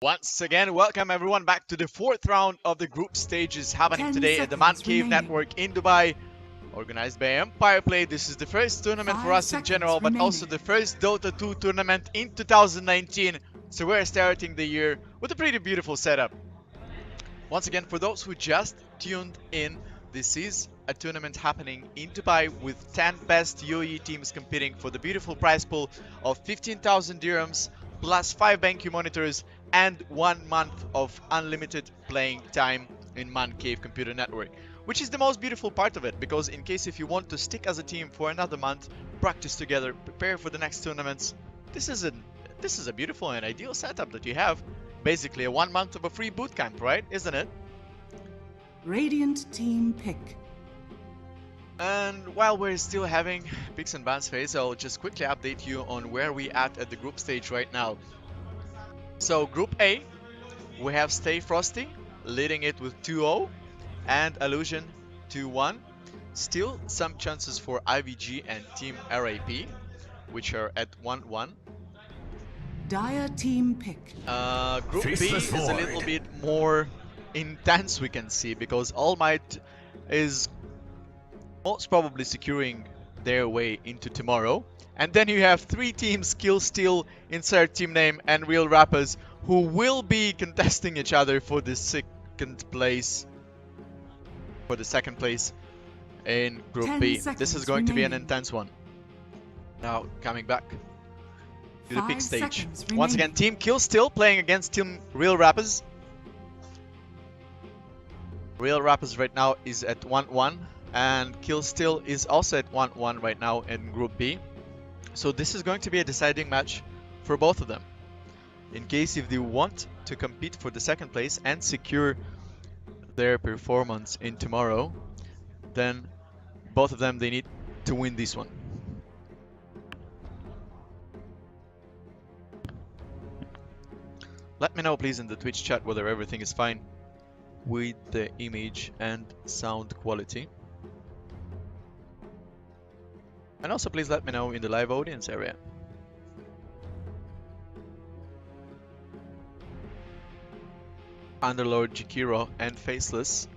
Once again, welcome everyone back to the fourth round of the group stages happening 10 today at the Man seconds Cave remaining. Network in Dubai, organized by Empire Play. This is the first tournament for 5 us in seconds general, but also remaining. the first Dota 2 tournament in 2019. So we're starting the year with a pretty beautiful setup. Once again, for those who just tuned in, this is a tournament happening in Dubai with 10 best UAE teams competing for the beautiful prize pool of 15,000 dirhams plus 5 BenQ monitors and 1 month of unlimited playing time in Man Cave Computer Network, which is the most beautiful part of it, because in case if you want to stick as a team for another month, practice together, prepare for the next tournaments, this is a beautiful and ideal setup that you have. Basically a 1 month of a free bootcamp, right? Isn't it? Radiant team pick. And while we're still having picks and bans phase, I'll just quickly update you on where we at the group stage right now. So Group A, we have Stay Frosty leading it with 2-0 and Illusion 2-1. Still some chances for IVG and Team RAP, which are at 1-1. Dire team pick. Group B is a little bit more intense, we can see, because All Might is most probably securing their way into tomorrow. And then you have 3 teams, Kill Steal, insert team name, and ReaLRappaZ, who will be contesting each other for the second place. In Group B. This is going to be an intense one. Now, coming back to the pick stage. Once again, Team Kill Steal playing against Team ReaLRappaZ. ReaLRappaZ right now is at 1-1. And Kill Steal is also at 1-1 right now in Group B. So this is going to be a deciding match for both of them. In case if they want to compete for the second place and secure their performance in tomorrow, then both of them, they need to win this one. Let me know please in the Twitch chat whether everything is fine with the image and sound quality. And also please let me know in the live audience area. Underlord, Jakiro and Faceless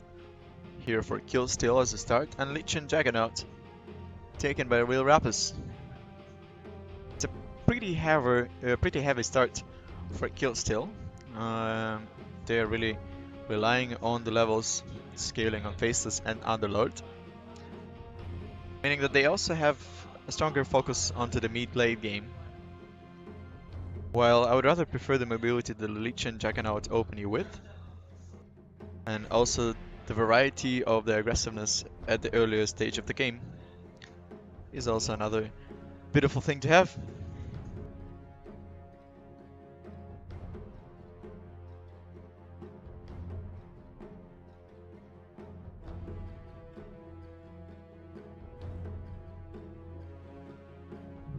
here for Kill Steal as a start, and Lich and Juggernaut taken by ReaLRappaZ. It's a pretty heavy start for Kill Steal. They're really relying on the levels, scaling on Faceless and Underlord, meaning that they also have a stronger focus onto the mid-late game. While I would rather prefer the mobility that Lich and Juggernaut open you with, and also the variety of the aggressiveness at the earlier stage of the game is also another beautiful thing to have.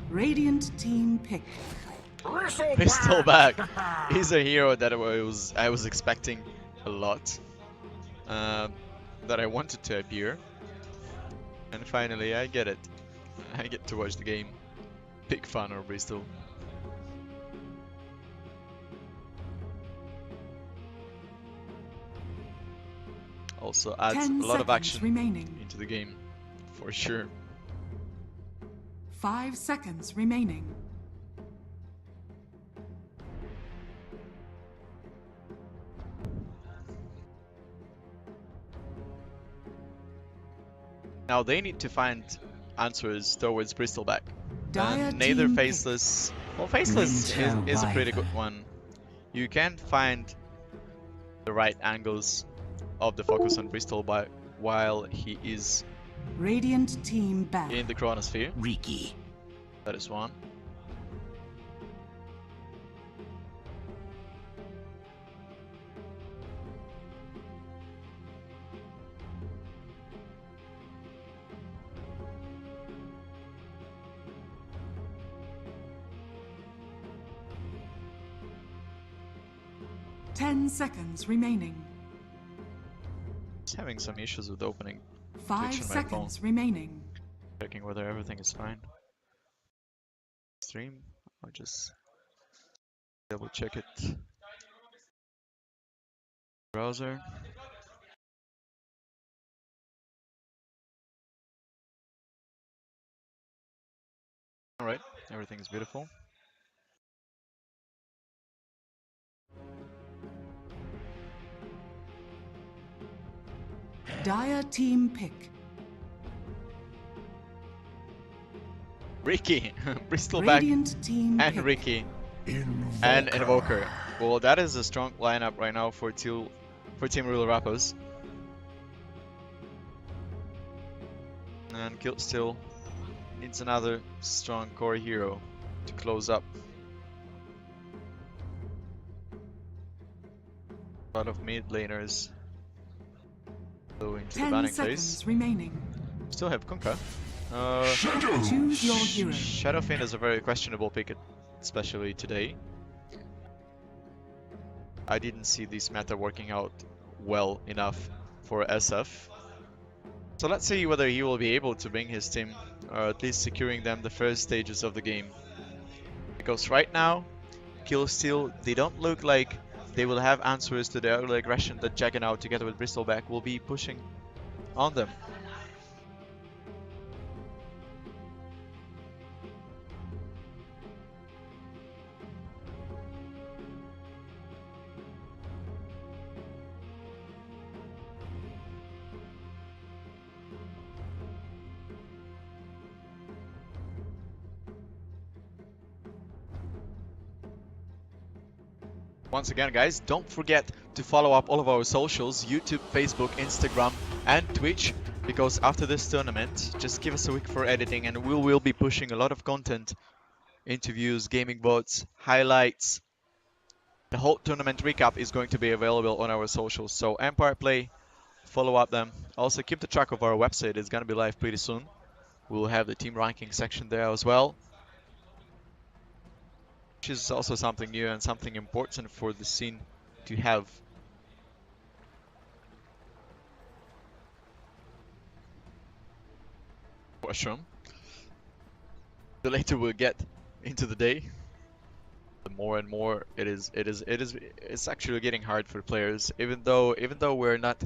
Radiant team pick. Bristleback is a hero that I was expecting a lot, that I wanted to appear, and finally I get it. I get to watch the game. Big fan of Bristol. Also adds a lot of action into the game, for sure. 5 seconds remaining. Now they need to find answers towards Bristleback. Neither Faceless... Well, Faceless is a pretty good one. You can find the right angles of the focus on Bristleback while he is Radiant team back in the Chronosphere. Riki. That is one. Ten seconds remaining. Just having some issues with opening 5 seconds remaining. Checking whether everything is fine. Stream, I'll just double check it. Browser. Alright, everything is beautiful. Dire team pick. Ricky, Bristleback, Radiant team and pick. Ricky, and Invoker. Well, that is a strong lineup right now for Team ReaLRappaZ. And Guild still needs another strong core hero to close up. A lot of mid laners go into the 10 banning seconds phase. remaining. Still have Kunkka. Choose your hero. Shadowfiend is a very questionable pick, especially today. I didn't see this meta working out well enough for SF. So let's see whether he will be able to bring his team, or at least securing them the first stages of the game. Because right now, Killsteal, they don't look like they will have answers to the early aggression that Juggernaut together with Bristleback will be pushing on them. Once again, guys, don't forget to follow up all of our socials, YouTube, Facebook, Instagram, and Twitch, because after this tournament, just give us a week for editing and we will be pushing a lot of content, interviews, gaming votes, highlights. The whole tournament recap is going to be available on our socials, so Empire Play, follow up them. Also keep the track of our website, it's going to be live pretty soon. We'll have the team ranking section there as well, which is also something new and something important for the scene to have. Mushroom. The later we get into the day, the more and more it's actually getting hard for players. Even though we're not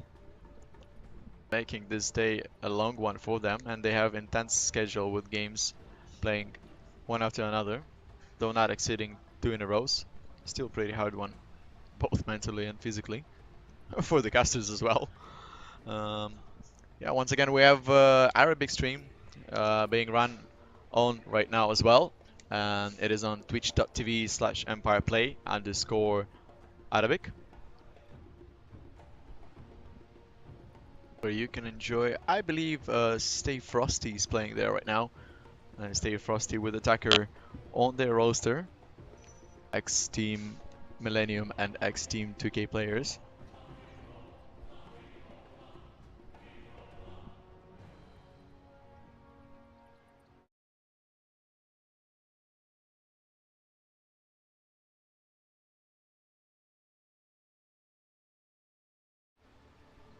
making this day a long one for them, and they have intense schedule with games playing one after another, though not exceeding 2 in a row. Still pretty hard one, both mentally and physically, for the casters as well. Yeah, once again we have Arabic stream being run on right now as well, and it is on twitch.tv/EmpirePlay_Arabic, where you can enjoy. I believe Stay Frosty is playing there right now, and Stay Frosty with Attacker on their roster, ex-Team Millennium and ex-Team 2K players.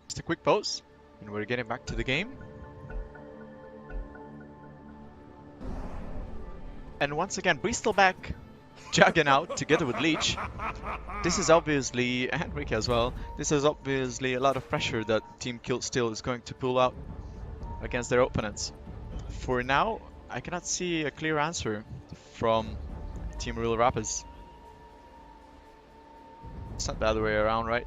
Just a quick pause, and we're getting back to the game. And once again, Bristleback, Juggernaut together with Leech. This is obviously, and Rick as well, this is obviously a lot of pressure that Team Killsteal is going to pull out against their opponents. For now, I cannot see a clear answer from Team ReaLRappaZ. It's not the other way around, right?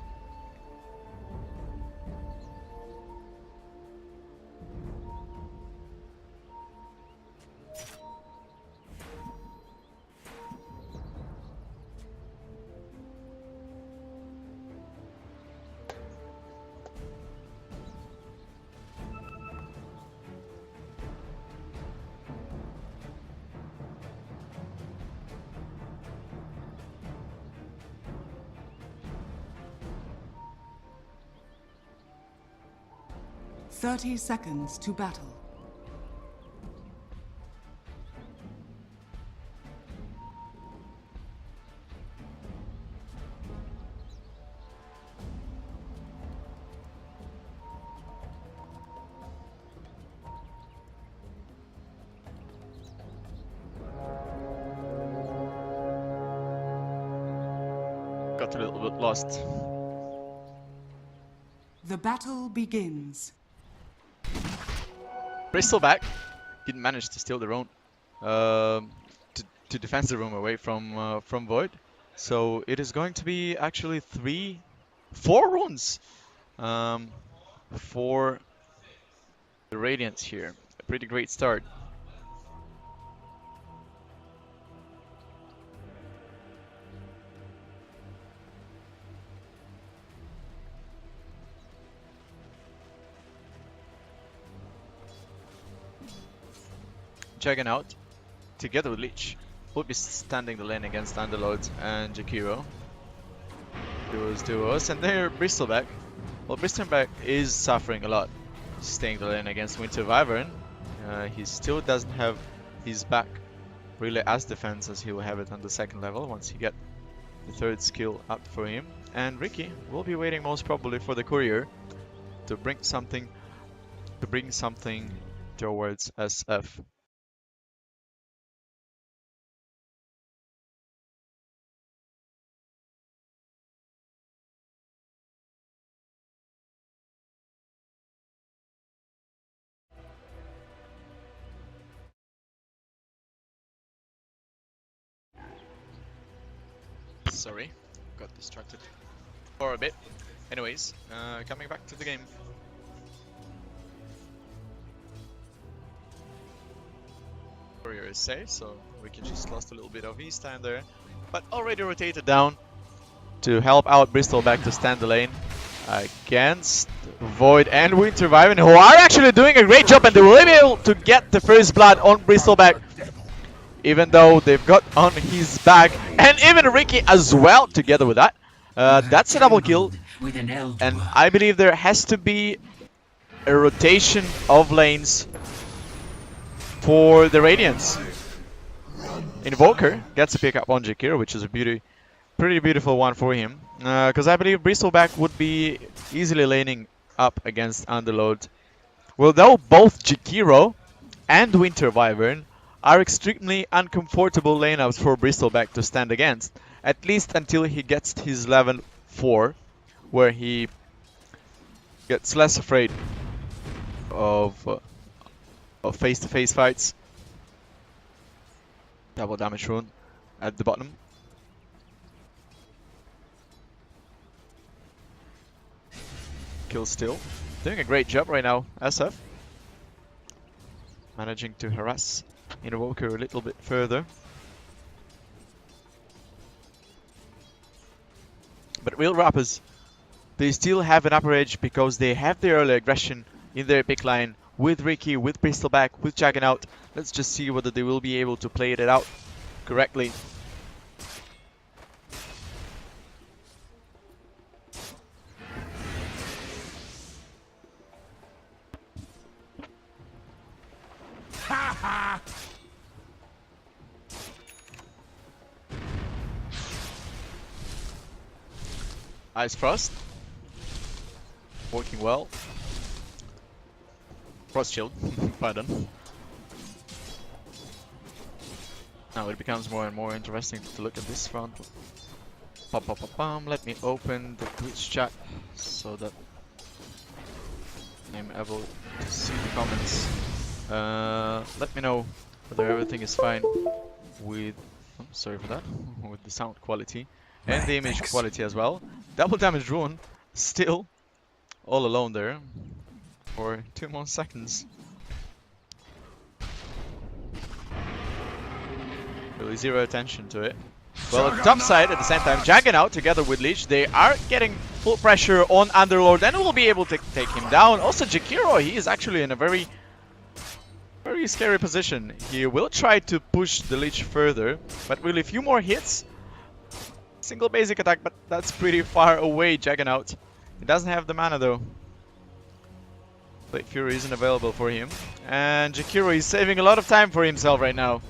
Thirty seconds to battle. Got a little bit lost. The battle begins. Bristleback didn't manage to steal the rune to defend the room away from Void. So it is going to be actually 4 runes for the Radiants here. A pretty great start. Checking out together with Leech will be standing the lane against Underlord and Jakiro. Duos, and there Bristleback. Well, Bristleback is suffering a lot, staying the lane against Winter Wyvern. He still doesn't have his back really as defense as he will have it on the 2nd level once he get the 3rd skill up for him. And Ricky will be waiting most probably for the courier to bring something towards SF. Sorry, got distracted for a bit. Anyways, coming back to the game. Courier is safe, so we can just lost a little bit of his time there. But already rotated down to help out Bristleback to stand the lane against Void and Winter Wyvern, who are actually doing a great job, and they will be able to get the first blood on Bristleback. Even though they've got on his back, and even Ricky as well together with that. That's a double kill, and I believe there has to be a rotation of lanes for the Radiants. Invoker gets a pick up on Jakiro, which is a pretty beautiful one for him, because I believe Bristleback would be easily laning up against Underlord. Well, though both Jakiro and Winter Wyvern are extremely uncomfortable laneouts for Bristleback to stand against, at least until he gets his level 4, where he gets less afraid of face-to-face fights. Double damage rune at the bottom. Kill still. Doing a great job right now, SF. Managing to harass Invoker a little bit further. But ReaLRappaZ, they still have an upper edge because they have their early aggression in their pick line with Ricky, with Bristleback, with Juggernaut. Let's just see whether they will be able to play it out correctly. Ice Frost, working well. Frost Shield, pardon. Now it becomes more and more interesting to look at this front. Let me open the Twitch chat so that I'm able to see the comments. Let me know whether everything is fine with, sorry for that, with the sound quality and the image quality as well. Double damage rune, still all alone there for 2 more seconds. Really zero attention to it. Well, at the top side at the same time, Juggernaut together with Leech, they are getting full pressure on Underlord and will be able to take him down. Also Jakiro, he is actually in a very scary position. He will try to push the Leech further, but really a few more hits. Single basic attack, but that's pretty far away, Juggernaut. He doesn't have the mana though. Blade Fury isn't available for him. And Jakiro is saving a lot of time for himself right now.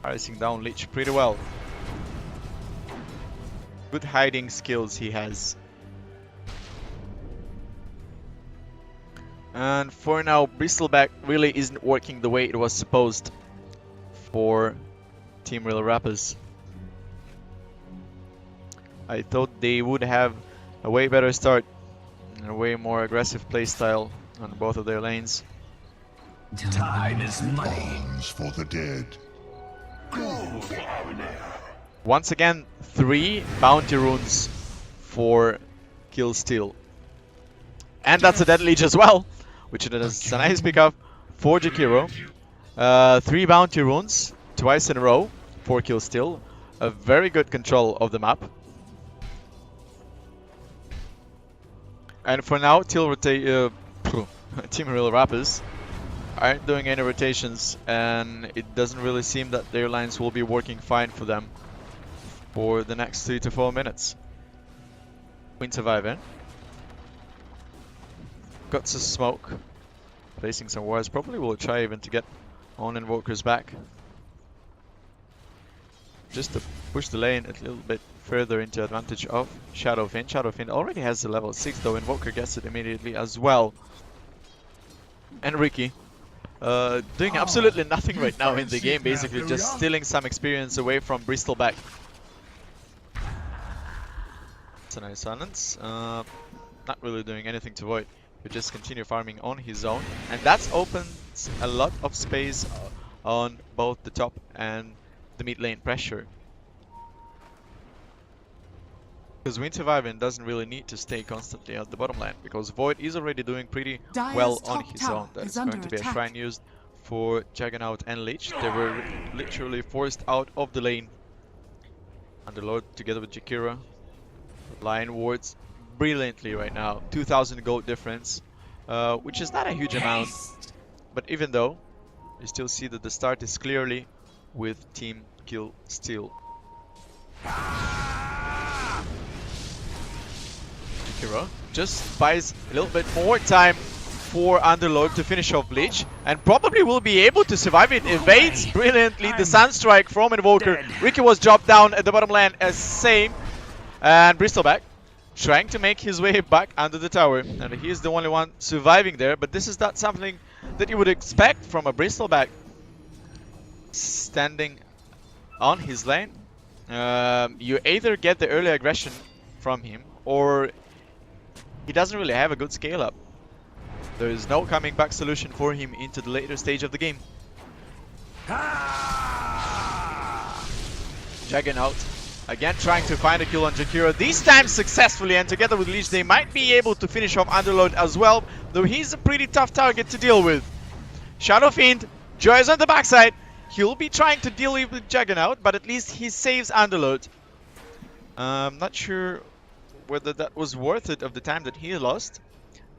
Harassing down Leech pretty well. Good hiding skills he has. And for now, Bristleback really isn't working the way it was supposed for Team ReaLRappaZ. I thought they would have a way better start And a way more aggressive playstyle on both of their lanes. Time is money. Arms for the dead. Once again, 3 bounty runes for kill steal. And that's a dead leech as well, which is a nice pickup for Jakiro. 3 bounty runes, twice in a row for kill steal. A very good control of the map. And for now, Team ReaLRappaZ aren't doing any rotations, and it doesn't really seem that their lines will be working fine for them for the next 3 to 4 minutes. Winter Viven got some smoke, placing some wards. Probably will try even to get on Invoker's back, just to push the lane a little bit further into advantage of Shadowfiend. Shadowfiend already has the level 6 though. Invoker gets it immediately as well. And Ricky doing absolutely nothing right now in the game, basically just stealing some experience away from Bristleback. It's a nice silence. Not really doing anything to Void. He just continue farming on his own, and that opens a lot of space on both the top and the mid lane pressure. Because Winter Viven doesn't really need to stay constantly at the bottom lane, because Void is already doing pretty well on his own. That's going to be a shrine used for Juggernaut and Lich. They were literally forced out of the lane. Underlord together with Jakiro. Lion wards brilliantly right now. 2000 gold difference, which is not a huge amount. But even though, you still see that the start is clearly with Team Kill Steal. Jakiro just buys a little bit more time for Underlord to finish off Lich, and probably will be able to survive it. Evades brilliantly the Sunstrike from Invoker. Ricky was dropped down at the bottom lane as same. And Bristleback trying to make his way back under the tower, and he is the only one surviving there. But this is not something that you would expect from a Bristleback standing on his lane. You either get the early aggression from him, or he doesn't really have a good scale up. There is no coming back solution for him into the later stage of the game. Juggernaut again trying to find a kill on Jakiro, this time successfully, and together with Lich they might be able to finish off Underlord as well, though he's a pretty tough target to deal with. Shadowfiend, Joy is on the backside. He'll be trying to deal with Juggernaut, but at least he saves Underlord. Not sure whether that was worth it of the time that he lost.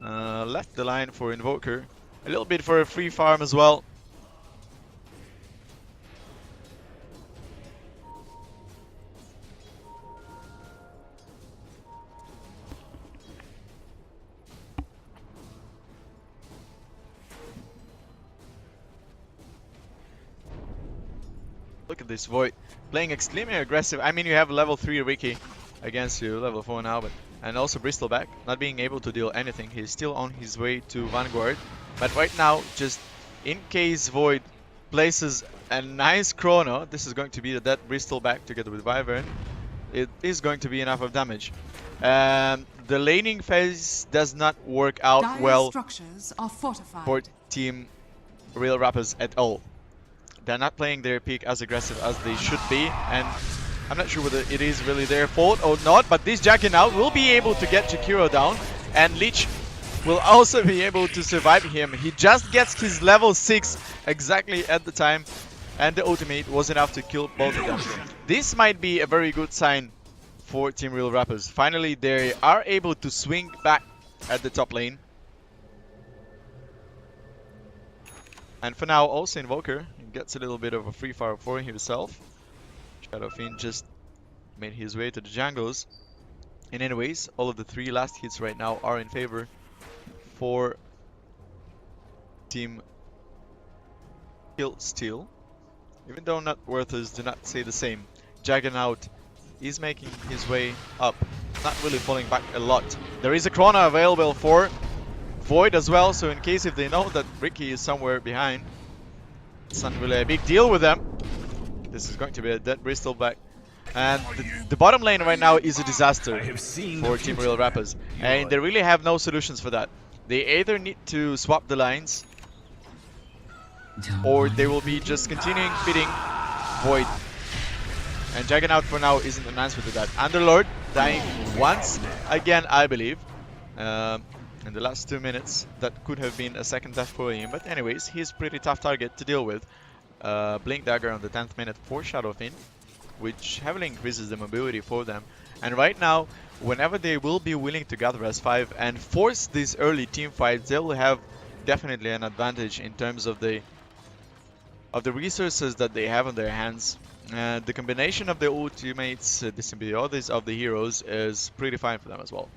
Left the line for Invoker, a little bit for a free farm as well. Look at this Void playing extremely aggressive. I mean, you have level 3 Ricky against you, level 4 now, but and also Bristleback not being able to deal anything. He's still on his way to Vanguard, but right now, just in case Void places a nice chrono, this is going to be the dead Bristleback together with Wyvern. It is going to be enough of damage. The laning phase does not work out well for Team ReaLRappaZ at all. They're not playing their peak as aggressive as they should be, and I'm not sure whether it is really their fault or not, but this Juggernaut will be able to get Jakiro down, and Lich will also be able to survive him. He just gets his level 6 exactly at the time, and the ultimate was enough to kill both of them. This might be a very good sign for Team ReaLRappaZ. Finally, they are able to swing back at the top lane. And for now, also Invoker gets a little bit of a free fire for himself. Shadowfiend just made his way to the jungles. And anyways, all of the 3 last hits right now are in favor for Team Kill Steal. Even though not worthers do not say the same. Juggernaut is making his way up, not really falling back a lot. There is a chrono available for Void as well, so in case if they know that Ricky is somewhere behind, it's not really a big deal with them. This is going to be a dead Bristleback And the bottom lane right now is a disaster I have seen for the Team future. ReaLRappaZ, and Your they really have no solutions for that. They either need to swap the lines, or they will be just continuing feeding Void. And Juggernaut for now isn't an answer to that. Underlord dying once again, I believe. In the last 2 minutes, that could have been a second death for him. But anyways, he's pretty tough target to deal with. Blink Dagger on the 10th minute for Shadowfiend, which heavily increases the mobility for them. And right now, whenever they will be willing to gather as 5 and force these early team fights, they will have definitely an advantage in terms of the resources that they have on their hands. The combination of the ultimates, the symbiotes of the heroes is pretty fine for them as well.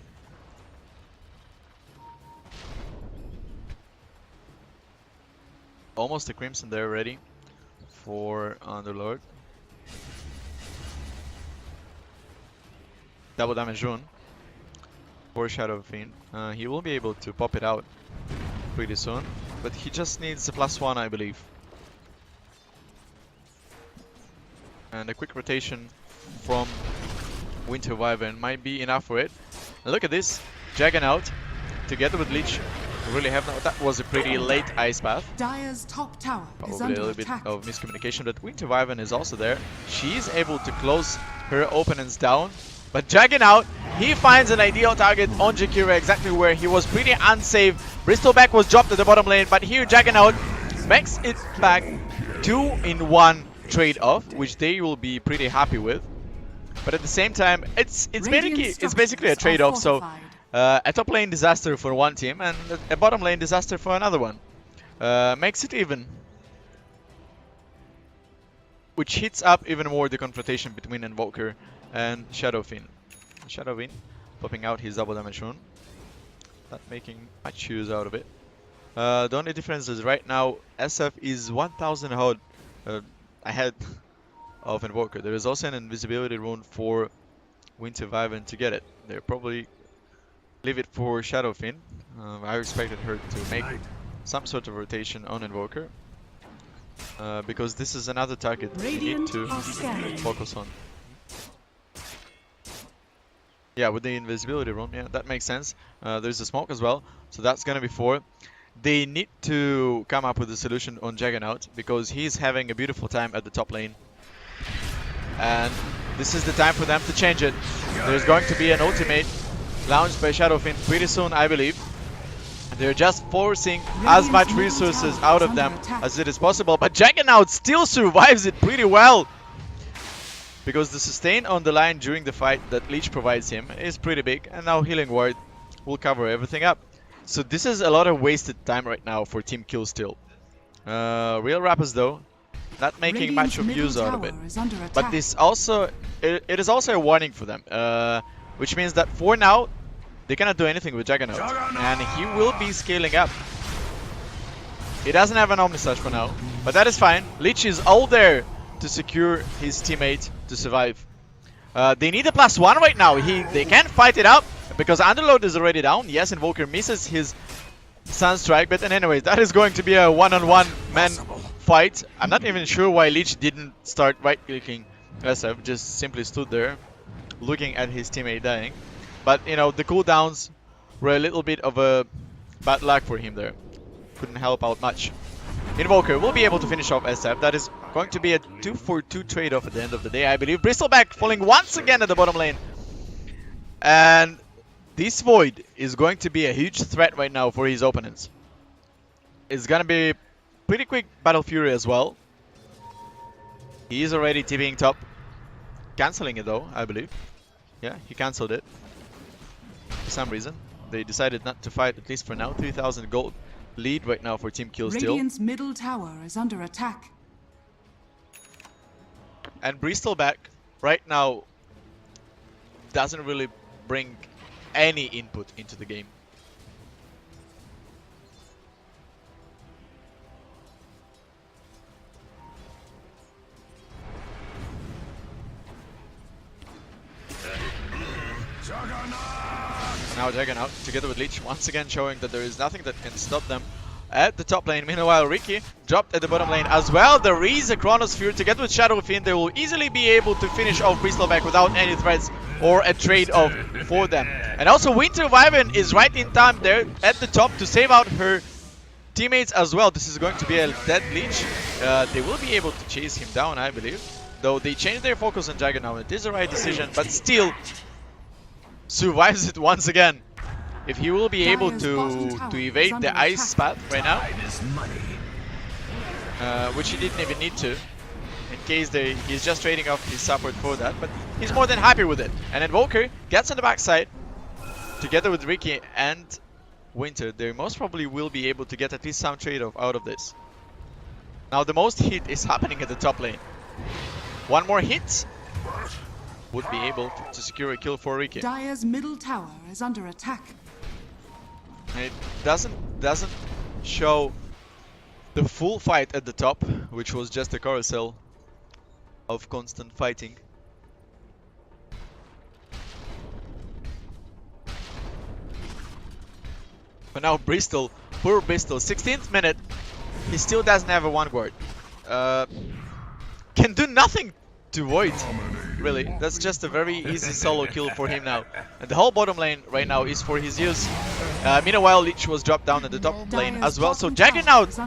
Almost a Crimson there already for Underlord. Double damage rune for Shadowfiend. He will be able to pop it out pretty soon, but he just needs a +1, I believe. And a quick rotation from Winter Wyvern might be enough for it. And look at this, Juggernaut together with Leech really have no. That was a pretty late Ice Path. Dire's top tower is Probably a under little bit attack. of miscommunication, but Winter Wyvern is also there. She's able to close her opponents down. But Juggernaut, he finds an ideal target on Jakira, exactly where he was pretty unsafe. Bristleback was dropped at the bottom lane, but here Juggernaut makes it back 2-in-1 trade-off, which they will be pretty happy with. But at the same time, it's basically a trade-off. So a top lane disaster for one team and a bottom lane disaster for another one. Makes it even. Which heats up even more the confrontation between Invoker and Shadowfiend. Shadowfiend popping out his double damage rune. Not making much use out of it. The only difference is right now SF is 1000 HUD ahead of Invoker. There is also an invisibility rune for Winter Wyvern to get it. They'll probably leave it for Shadowfiend. I expected her to make some sort of rotation on Invoker. Because this is another target that you need to focus on. Yeah, with the invisibility rune, yeah, that makes sense. There's a smoke as well, so that's gonna be 4. They need to come up with a solution on Juggernaut because he's having a beautiful time at the top lane. And this is the time for them to change it. There's going to be an ultimate launched by Shadowfiend pretty soon, I believe. They're just forcing as much resources out of them as it is possible, but Juggernaut still survives it pretty well. Because the sustain on the line during the fight that Leech provides him is pretty big, and now Healing Ward will cover everything up. So this is a lot of wasted time right now for Team Kill still. ReaLRappaZ though, not making much of use out of it. But this also, it is also a warning for them. Which means that for now, they cannot do anything with Juggernaut. And he will be scaling up. He doesn't have an Omnislash for now, but that is fine. Leech is all there to secure his teammate to survive. They need a +1 right now. They can't fight it out because Underlord is already down. Yes, Invoker misses his Sunstrike, but anyways, that is going to be a one-on-one man fight. I'm not even sure why Leech didn't start right-clicking SF, just simply stood there looking at his teammate dying. But you know, the cooldowns were a little bit of a bad luck for him there. Couldn't help out much. Invoker will be able to finish off SF. That is going to be a 2-for-2 trade-off at the end of the day, I believe. Bristleback falling once again at the bottom lane. And this Void is going to be a huge threat right now for his opponents. It's gonna be pretty quick Battle Fury as well. He is already TPing top. Cancelling it though, I believe. Yeah, he cancelled it. For some reason. They decided not to fight, at least for now. 3000 gold lead right now for Team Kill still. Radiant's middle tower is under attack. And Bristleback right now doesn't really bring any input into the game. Now Juggernaut together with Leech once again showing that there is nothing that can stop them at the top lane. Meanwhile, Ricky dropped at the bottom lane as well. There is a Chronosphere together with Shadow Fiend. They will easily be able to finish off ReaLRappaZ without any threats or a trade-off for them. And also Winter Wyvern is right in time there at the top to save out her teammates as well. This is going to be a dead leech. They will be able to chase him down, I believe. Though they changed their focus on Jagger now. It is the right decision, but still survives it once again. If he will be able to evade the ice path right now, which he didn't even need to, in case he's just trading off his support for that, but he's more than happy with it. And Invoker gets on the backside, together with Ricky and Winter. They most probably will be able to get at least some trade-off out of this. Now the most hit is happening at the top lane. One more hit would be able to secure a kill for Ricky. Dire's middle tower is under attack. And it doesn't show the full fight at the top, which was just a carousel of constant fighting. But now Bristol, poor Bristol, 16th minute, he still doesn't have a one guard. Can do nothing to Void, really. That's just a very easy solo kill for him now. And the whole bottom lane right now is for his use. Meanwhile, Lich was dropped down at the top lane as well. So Juggernaut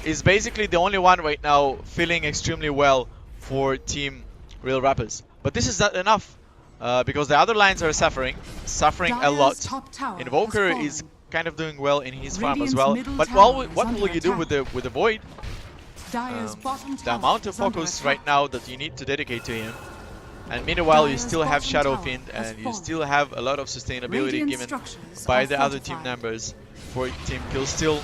is basically the only one right now feeling extremely well for Team ReaLRappaZ. But this is not enough, because the other lines are suffering a lot. Invoker is kind of doing well in his farm as well. But what will you do with the Void? The amount of focus right now that you need to dedicate to him, and meanwhile you still have Shadow Fiend and you still have a lot of sustainability given by the other team members for team kill still.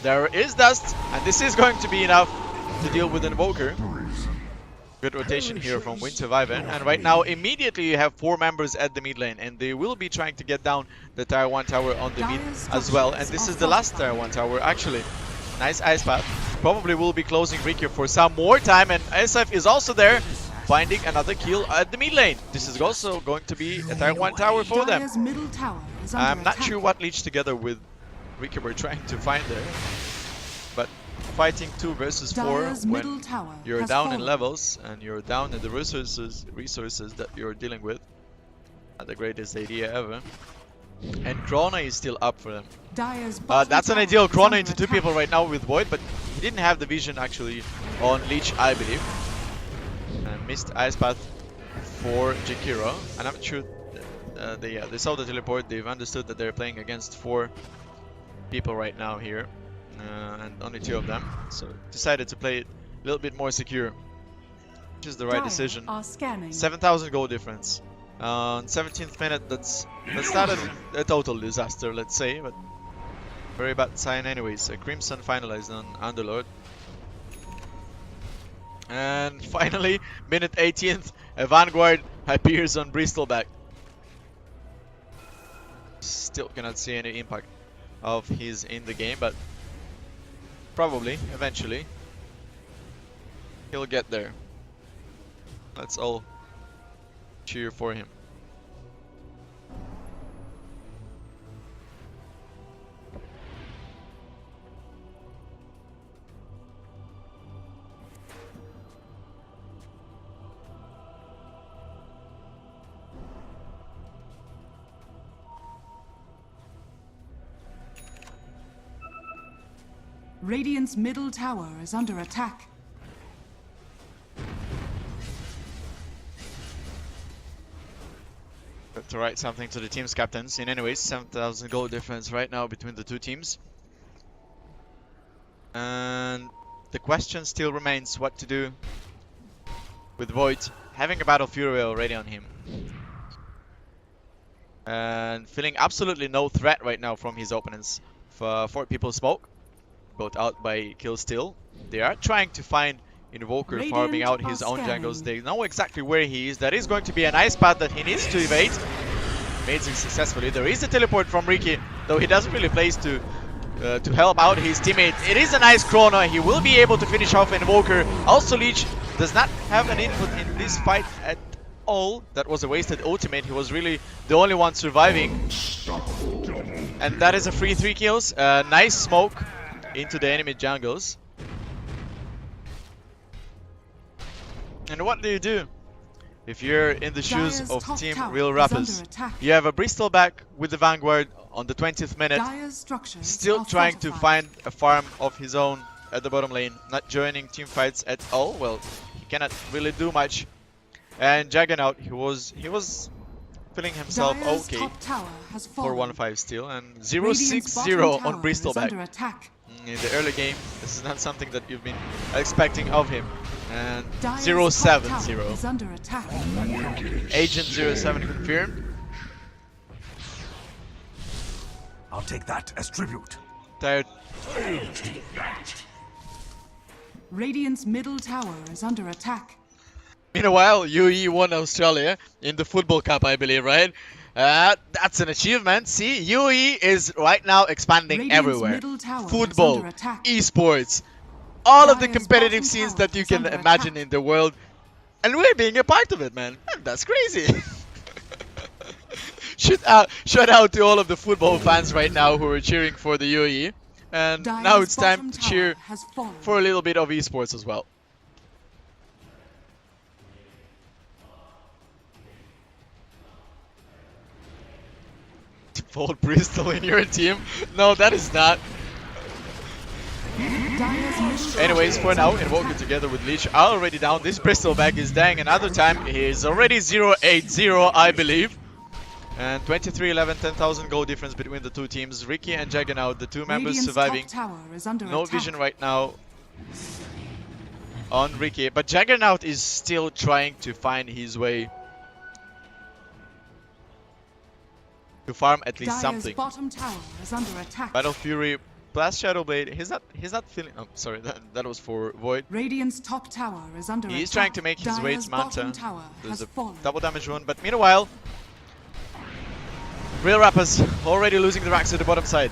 There is dust, and this is going to be enough to deal with Invoker. Good rotation here from Winter Wyvern, and right now immediately you have 4 members at the mid lane, and they will be trying to get down the tier 1 tower on the mid as well. And this is the last tier 1 tower actually. Nice ice path. Probably will be closing Ricky for some more time, and SF is also there, finding another kill at the mid lane. This is also going to be a tier 1 tower for them. I'm not sure what Leech together with Ricky were trying to find there, but fighting 2 versus 4 when you're down in levels and you're down in the resources that you're dealing with, not the greatest idea ever. And Chrono is still up for them. That's an ideal Chrono into 2 people right now with Void, but he didn't have the vision actually on Leech, I believe. And missed Ice Path for Jakiro. And I'm not sure, they saw the teleport, they've understood that they're playing against 4 people right now here. And only 2 of them. So decided to play it a little bit more secure, which is the right decision. 7,000 gold difference. 17th minute, that's not a total disaster, let's say, but very bad sign anyways. A Crimson finalized on Underlord. And finally, minute 18th, a Vanguard appears on Bristleback. Still cannot see any impact of his in the game, but probably, eventually, he'll get there. Let's all cheer for him. Radiant's middle tower is under attack. To write something to the team's captains. In anyways, 7,000 gold difference right now between the 2 teams. And the question still remains what to do with Void having a Battle Fury already on him. And feeling absolutely no threat right now from his opponents. 4 people spoke, both out by kill still. They are trying to find Invoker farming out his own jungles. They know exactly where he is. That is going to be an ice path that he needs to evade. Made it successfully. There is a teleport from Ricky, though he doesn't really place to help out his teammate. It is a nice Chrono. He will be able to finish off Invoker. Also, Leech does not have an input in this fight at all. That was a wasted ultimate. He was really the only one surviving. And that is a free 3 kills. Nice smoke into the enemy jungles. And what do? If you're in the shoes Dire's of top Team tower ReaLRappaZ, is under attack. you have a Bristol back with the Vanguard on the 20th minute, Dire's structures still are trying to fortified. find a farm of his own at the bottom lane, not joining team fights at all. Well, he cannot really do much. And Juggernaut, he was feeling himself Dire's okay top tower has for fallen. 1-5 still, and Radiant's 0-6-0 bottom on tower Bristol is back. under attack. In the early game, this is not something that you've been expecting of him. And Dire's top tower 0-7-0. is under attack. Agent 07 confirmed. I'll take that as tribute. Tired. Radiant's middle tower is under attack. Meanwhile, UE won Australia in the Football Cup, I believe, right? That's an achievement. See, UE is right now expanding Radiant's everywhere. middle tower is Football, under attack. esports, all of the Dire's competitive bottom scenes tower that you is can under imagine attack. in the world. And we're being a part of it, man. That's crazy. Shout out to all of the football fans right now who are cheering for the UE. And now Dire's it's time bottom to tower cheer has fallen. for a little bit of esports as well. Default Bristol in your team? No, that is not. Dire's middle Anyways, tower for is now, under Invoker attack. together with Leech are already down. This Bristol back is dying another time. He is already 0-8-0, I believe. And 23-11, 10,000 goal difference between the two teams. Ricky and Juggernaut, the two members Radiant's surviving. top tower is under No attack. vision right now on Ricky. But Juggernaut is still trying to find his way to farm at least Dire's something. bottom tower is under attack. Battle Fury plus Shadowblade. He's not feeling. Oh, sorry, that was for Void. Radiant's top tower is under attack. He's trying to make his way Dire's to bottom Manta. tower There's has a fallen. double damage rune, but meanwhile, ReaLRappaZ already losing the racks to the bottom side.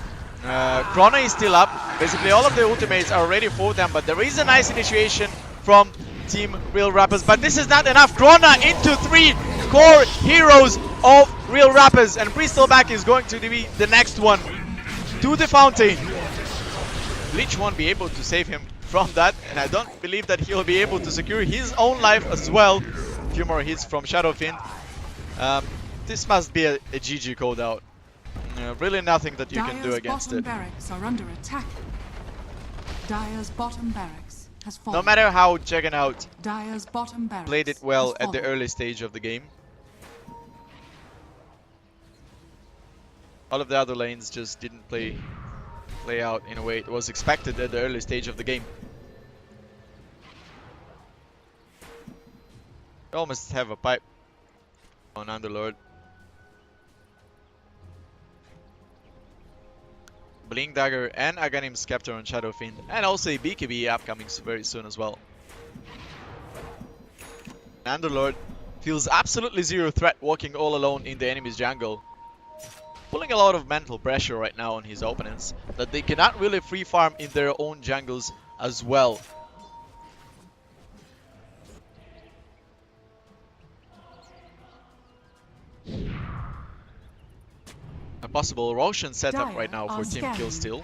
Chrono is still up. Basically, all of the ultimates are ready for them, but there is a nice initiation from Team ReaLRappaZ. But this is not enough. Chrono into 3 core heroes of ReaLRappaZ, and Bristleback is going to be the next one to the fountain. Bleach won't be able to save him from that, and I don't believe that he'll be able to secure his own life as well. A few more hits from Shadowfiend. This must be a GG code out. Really nothing that you can do Dire's against bottom it. barracks are under attack. Dire's bottom barracks has fallen. No matter how Juggernaut Dire's bottom barracks played it well has at the fallen. early stage of the game, all of the other lanes just didn't play out in a way it was expected at the early stage of the game. We almost have a pipe on Underlord. Blink Dagger and Aghanim's Scepter on Shadowfiend, and also a BKB upcoming very soon as well. Underlord feels absolutely zero threat walking all alone in the enemy's jungle, pulling a lot of mental pressure right now on his opponents that they cannot really free farm in their own jungles as well. A possible Roshan setup Dire right now for are Team scanning. Killsteal.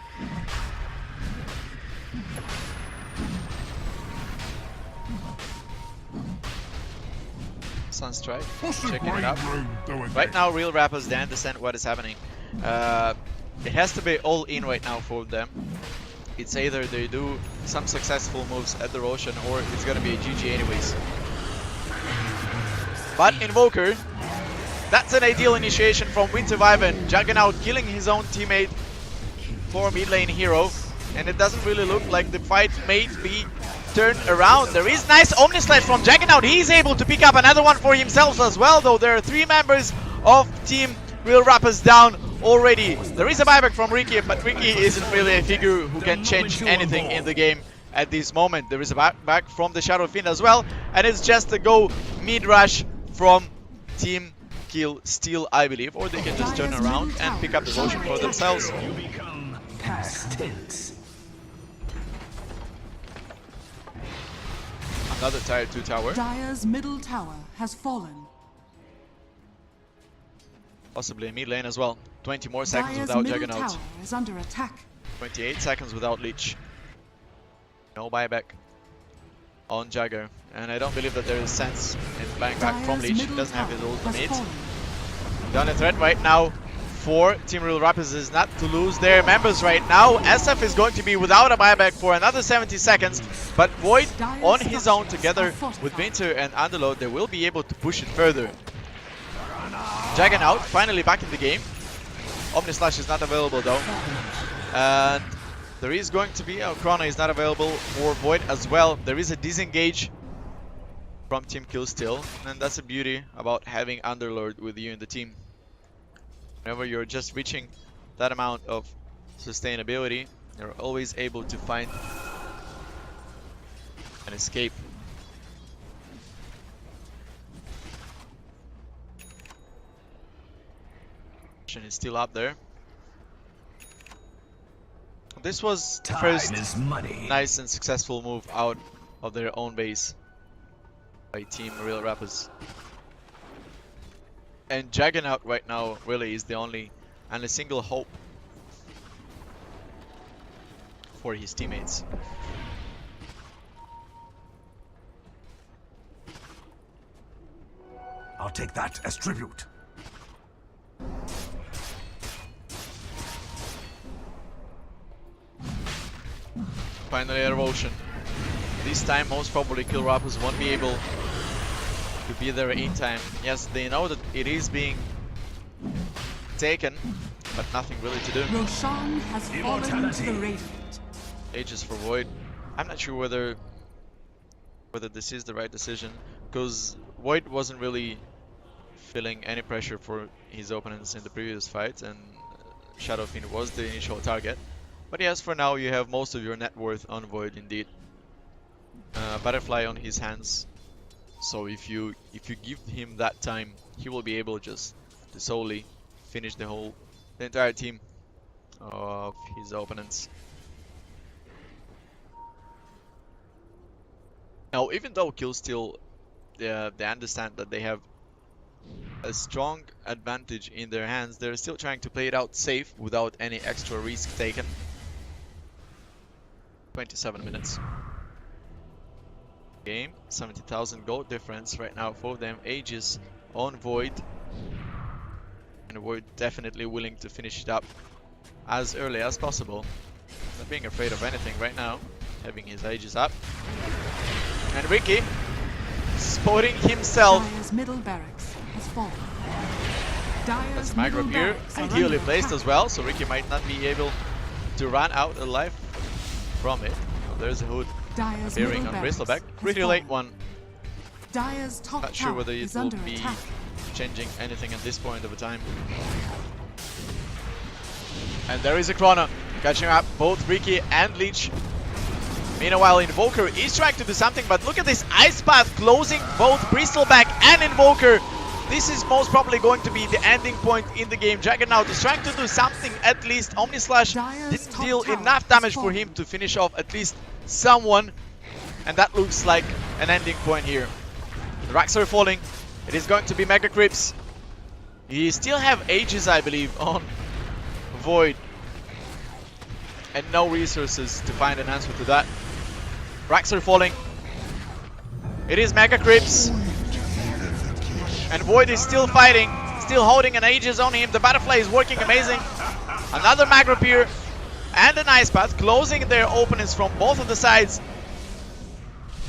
Sunstrike, checking it out. Right now, ReaLRappaZ, they understand what is happening. It has to be all in right now for them. It's either they do some successful moves at the Roshan, or it's gonna be a GG anyways. But Invoker, that's an ideal initiation from Winter Wyvern. Juggernaut killing his own teammate for mid lane hero, and it doesn't really look like the fight may be turned around. There is nice Omnislash from Juggernaut. He's able to pick up another one for himself as well, though there are 3 members of Team ReaLRappaZ down already. There is a buyback from Ricky, but Ricky isn't really a figure who can change anything in the game at this moment. There is a back from the Shadowfiend as well, and it's just a go mid rush from Team Killsteal, I believe, or they can just turn around and pick up the Roshan for themselves. You become past tense. Another tier 2 tower, Dire's middle tower has fallen. possibly a mid lane as well. 20 more seconds Dire's without middle Juggernaut. tower is under attack. 28 seconds without Leech. No buyback on Jagger. And I don't believe that there is sense in buying back from Dire's Leech. He middle doesn't have tower his has ultimate. fallen. The only threat right now for Team ReaLRappaZ is not to lose their members right now. SF is going to be without a buyback for another 70 seconds. But Void on his own together with Winter and Underload, they will be able to push it further. Juggernaut finally back in the game. Omnislash is not available though. And there is going to be, Chrono is not available for Void as well. There is a disengage from Team Killstill, and that's the beauty about having Underlord with you in the team. Whenever you're just reaching that amount of sustainability, you're always able to find an escape. Is still up there. This was the first nice and successful move out of their own base by Team ReaLRappaZ. And Juggernaut right now really is the only and a single hope for his teammates. I'll take that as tribute. Finally Air of Ocean. This time most probably ReaLRappaZ won't be able to be there in time. Yes, they know that it is being taken, but nothing really to do. Roshan has fallen to the Radiant. Ages for Void. I'm not sure whether this is the right decision, because Void wasn't really feeling any pressure for his opponents in the previous fight, and Shadowfiend was the initial target. But yes, for now you have most of your net worth on Void indeed. Butterfly on his hands, so if you give him that time, he will be able just to solely finish the entire team of his opponents. Now, even though Killstill, they understand that they have a strong advantage in their hands, they're still trying to play it out safe without any extra risk taken. 27 minutes. Game, 70,000 gold difference right now for them. Aegis on Void. And Void definitely willing to finish it up as early as possible. Not being afraid of anything right now. Having his Aegis up. And Ricky spotting himself. Dire's middle barracks has fallen. Dire's That's a micro middle here, barracks are ideally under placed attack. as well, so Ricky might not be able to run out alive from it. Oh, there's a hood Dire's appearing middle on barracks Bristleback. has Pretty fallen. late one. Dire's top Not sure tower whether it is will under be attack. changing anything at this point of the time. And there is a Chrono catching up both Ricky and Leech. Meanwhile, Invoker is trying to do something, but look at this Ice Path closing both Bristleback and Invoker. This is most probably going to be the ending point in the game. Juggernaut is trying to do something at least. Omnislash Dire's didn't top deal tower enough is damage for fallen. him to finish off at least someone. And that looks like an ending point here. The racks are falling. It is going to be Mega Crips. He still have Aegis, I believe, on Void. And no resources to find an answer to that. Racks are falling. It is Mega Crips. And Void is still fighting, still holding an Aegis on him. The Butterfly is working amazing. Another Magro Pier and an Ice Path, closing their opponents from both of the sides.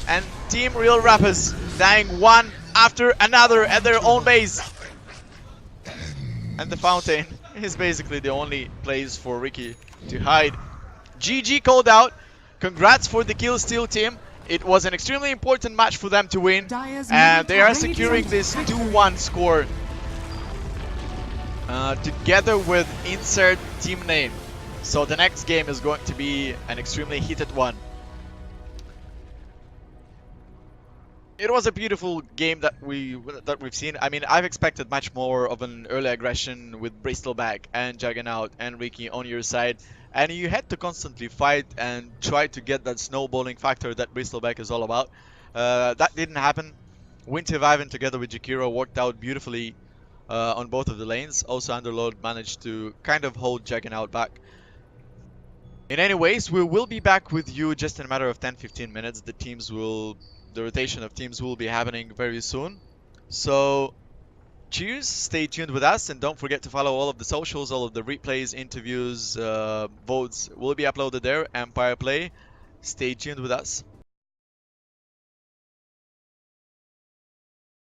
And Team ReaLRappaZ dying one after another at their own base. And the fountain is basically the only place for Ricky to hide. GG called out. Congrats for the Killstill team. It was an extremely important match for them to win. Dire's And they middle are tower securing is this under attack. 2-1 score. Together with insert team name. So the next game is going to be an extremely heated one. It was a beautiful game that we've seen. I mean, I've expected much more of an early aggression with Bristleback and Juggernaut and Ricky on your side, and you had to constantly fight and try to get that snowballing factor that Bristleback is all about. That didn't happen. Winter Viven together with Jakiro worked out beautifully on both of the lanes. Also, Underlord managed to kind of hold Juggernaut back. In any ways, we will be back with you just in a matter of 10-15 minutes. The rotation of teams will be happening very soon. So cheers, stay tuned with us, and don't forget to follow all of the socials, all of the replays, interviews, votes will be uploaded there. Empire Play, stay tuned with us.